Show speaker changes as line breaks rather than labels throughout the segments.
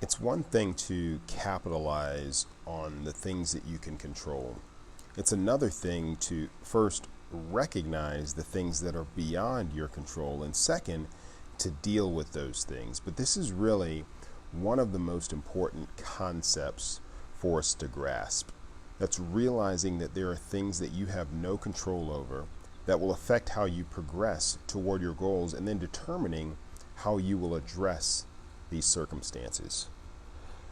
It's one thing to capitalize on the things that you can control. It's another thing to first recognize the things that are beyond your control, and second, to deal with those things. But this is really one of the most important concepts for us to grasp. That's realizing that there are things that you have no control over that will affect how you progress toward your goals, and then determining how you will address these circumstances.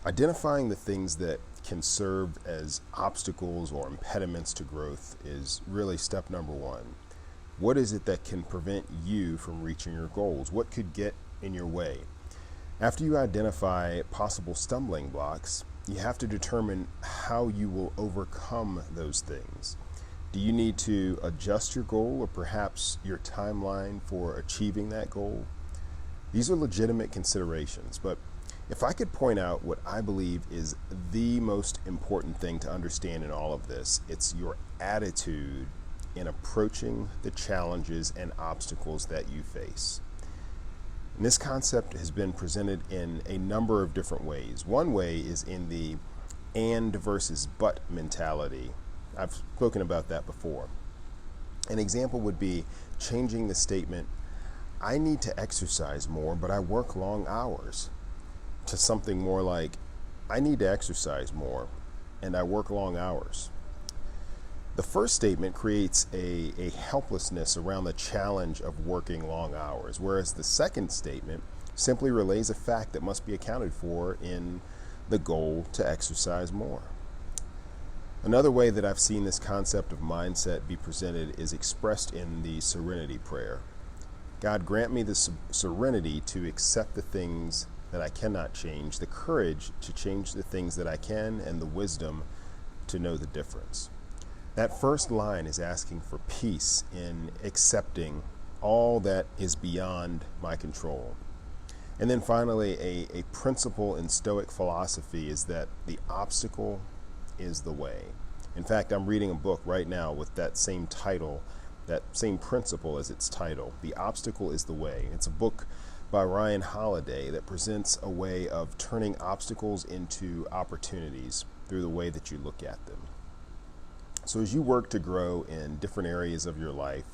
Identifying the things that can serve as obstacles or impediments to growth is really step number one. What is it that can prevent you from reaching your goals? What could get in your way? After you identify possible stumbling blocks, you have to determine how you will overcome those things. Do you need to adjust your goal or perhaps your timeline for achieving that goal? These are legitimate considerations, but if I could point out what I believe is the most important thing to understand in all of this, it's your attitude in approaching the challenges and obstacles that you face. And this concept has been presented in a number of different ways. One way is in the and versus but mentality. I've spoken about that before. An example would be changing the statement, I need to exercise more, but I work long hours, to something more like, I need to exercise more, and I work long hours. The first statement creates a helplessness around the challenge of working long hours, whereas the second statement simply relays a fact that must be accounted for in the goal to exercise more. Another way that I've seen this concept of mindset be presented is expressed in the serenity prayer. God, grant me the serenity to accept the things that I cannot change, the courage to change the things that I can, and the wisdom to know the difference. That first line is asking for peace in accepting all that is beyond my control. And then finally, a principle in Stoic philosophy is that the obstacle is the way. In fact, I'm reading a book right now with that same title, that same principle as its title, The Obstacle is the Way. It's a book by Ryan Holiday that presents a way of turning obstacles into opportunities through the way that you look at them. So as you work to grow in different areas of your life,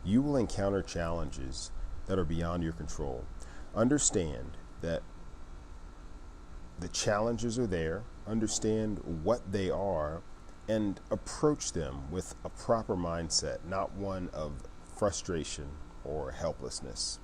you will encounter challenges that are beyond your control. Understand that the challenges are there, understand what they are, and approach them with a proper mindset, not one of frustration or helplessness.